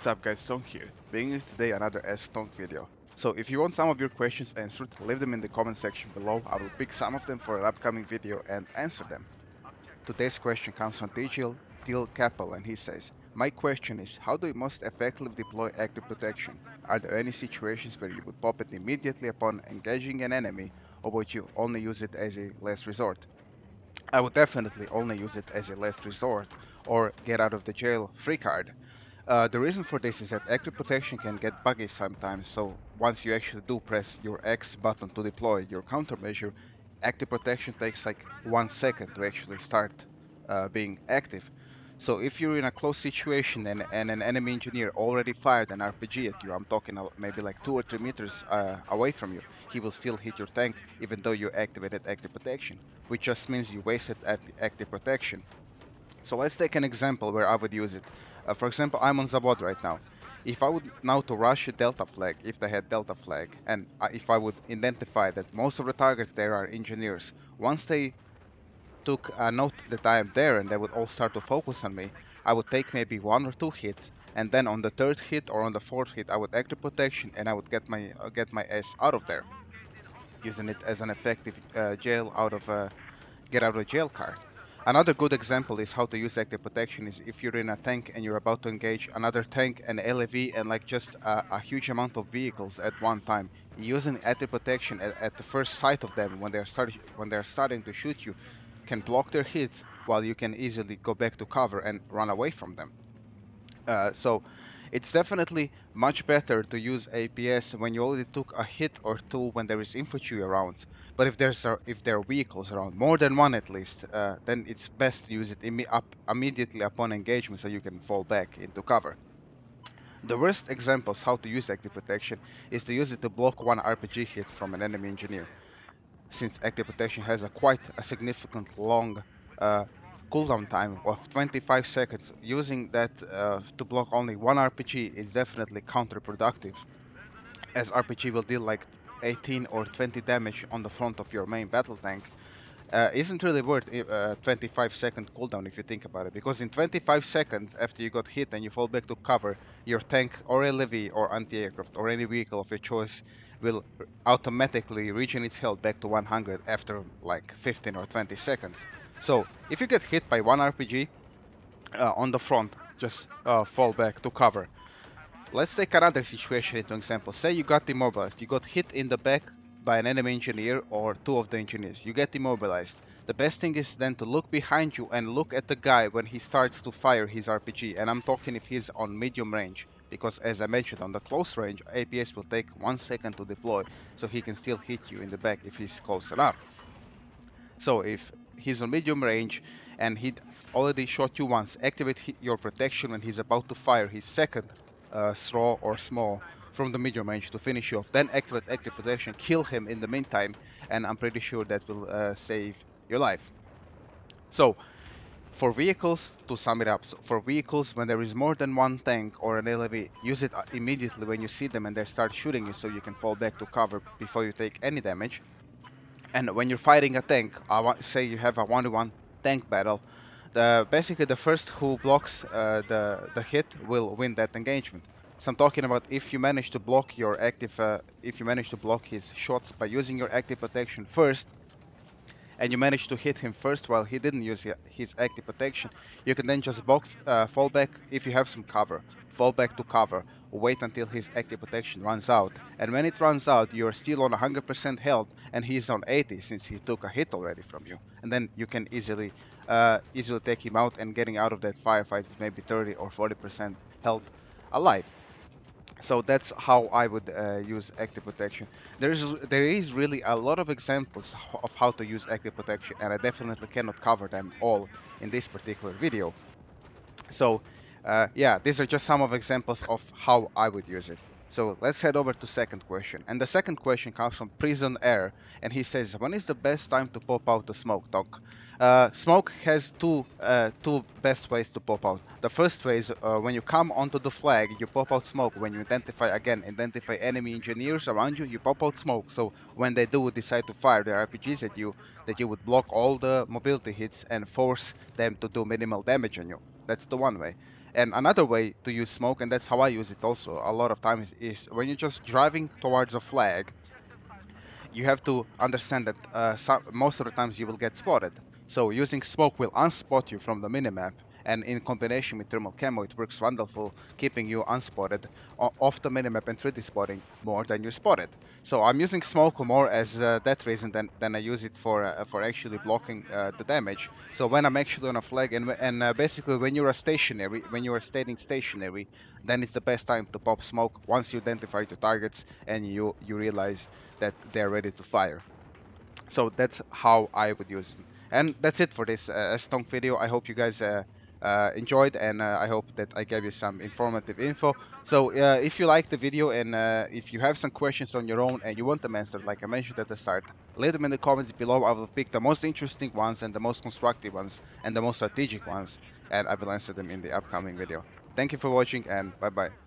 What's up guys, Tonk here, bringing you today another Ask Tonk video. So if you want some of your questions answered, leave them in the comment section below. I will pick some of them for an upcoming video and answer them. Today's question comes from Til Kappel, and he says, my question is, how do you most effectively deploy active protection? Are there any situations where you would pop it immediately upon engaging an enemy, or would you only use it as a last resort? I would definitely only use it as a last resort, or get out of the jail free card. The reason for this is that active protection can get buggy sometimes, so once you actually do press your X button to deploy your countermeasure, active protection takes like 1 second to actually start being active. So if you're in a close situation and an enemy engineer already fired an RPG at you, I'm talking maybe like 2 or 3 meters away from you, he will still hit your tank even though you activated active protection, which just means you wasted active protection. So let's take an example where I would use it. For example, I'm on Zavod right now. If I would now to rush a Delta flag, if they had Delta flag, and if I would identify that most of the targets there are engineers, once they took a note that I am there and they would all start to focus on me, I would take maybe 1 or 2 hits, and then on the 3rd hit or on the 4th hit I would active protection and I would get my ass out of there, using it as an effective get out of the jail card. Another good example is how to use active protection is if you're in a tank and you're about to engage another tank and LAV and like just a huge amount of vehicles at one time. Using active protection at the first sight of them when they're starting to shoot you can block their hits, while you can easily go back to cover and run away from them. So it's definitely much better to use APS when you already took a hit or 2 when there is infantry around. But if there are vehicles around, more than 1 at least, then it's best to use it immediately upon engagement so you can fall back into cover. The worst examples how to use active protection is to use it to block 1 RPG hit from an enemy engineer, since active protection has quite a significant long cooldown time of 25 seconds. Using that to block only 1 RPG is definitely counterproductive, as RPG will deal like 18 or 20 damage on the front of your main battle tank. Isn't really worth 25-second cooldown if you think about it, because in 25 seconds after you got hit and you fall back to cover, your tank or LAV or anti-aircraft or any vehicle of your choice will automatically regen its health back to 100 after like 15 or 20 seconds. So if you get hit by 1 RPG on the front, just fall back to cover. Let's take another situation into example. Say you got immobilized, you got hit in the back by an enemy engineer or 2 of the engineers, you get immobilized. The best thing is then to look behind you and look at the guy when he starts to fire his RPG, and I'm talking if he's on medium range, because as I mentioned, on the close range APS will take 1 second to deploy, so he can still hit you in the back if he's close enough. So if he's on medium range and he already shot you once, activate your protection when he's about to fire his second throw or small from the medium range to finish you off. Then activate active protection, kill him in the meantime, and I'm pretty sure that will save your life. So for vehicles, to sum it up, so for vehicles when there is more than 1 tank or an LAV, use it immediately when you see them and they start shooting you, so you can fall back to cover before you take any damage. And when you're fighting a tank, say you have a 1-to-1 tank battle, basically the first who blocks the hit will win that engagement. So I'm talking about if you manage to block your if you manage to block his shots by using your active protection first, and you manage to hit him first while he didn't use his active protection, you can then just fall back if you have some cover. Fall back to cover, wait until his active protection runs out, and when it runs out you're still on 100% health and he's on 80 since he took a hit already from you, and then you can easily take him out and getting out of that firefight with maybe 30 or 40% health alive. So that's how I would use active protection. There is really a lot of examples of how to use active protection, and I definitely cannot cover them all in this particular video. So yeah, these are just some of examples of how I would use it. So let's head over to second question. And the second question comes from Prison Air, and he says, when is the best time to pop out the smoke, Tonk? Smoke has two best ways to pop out. The first way is when you come onto the flag, you pop out smoke. When you identify enemy engineers around you, you pop out smoke. So when they do decide to fire their RPGs at you, that you would block all the mobility hits and force them to do minimal damage on you. That's the one way. And another way to use smoke, and that's how I use it also a lot of times, is when you're just driving towards a flag, you have to understand that most of the times you will get spotted. So using smoke will unspot you from the minimap, and in combination with thermal camo, it works wonderful, keeping you unspotted off the minimap and 3D spotting more than you're spotted. So I'm using smoke more as that reason than I use it for actually blocking the damage. So when I'm actually on a flag, and basically when you are stationary, when you are standing stationary, then it's the best time to pop smoke once you identify your targets and you realize that they're ready to fire. So that's how I would use it. And that's it for this Tonk video. I hope you guys enjoyed, and I hope that I gave you some informative info. So if you liked the video, and if you have some questions on your own and you want them answered, like I mentioned at the start, leave them in the comments below. I will pick the most interesting ones and the most constructive ones and the most strategic ones, and I will answer them in the upcoming video. Thank you for watching, and bye bye.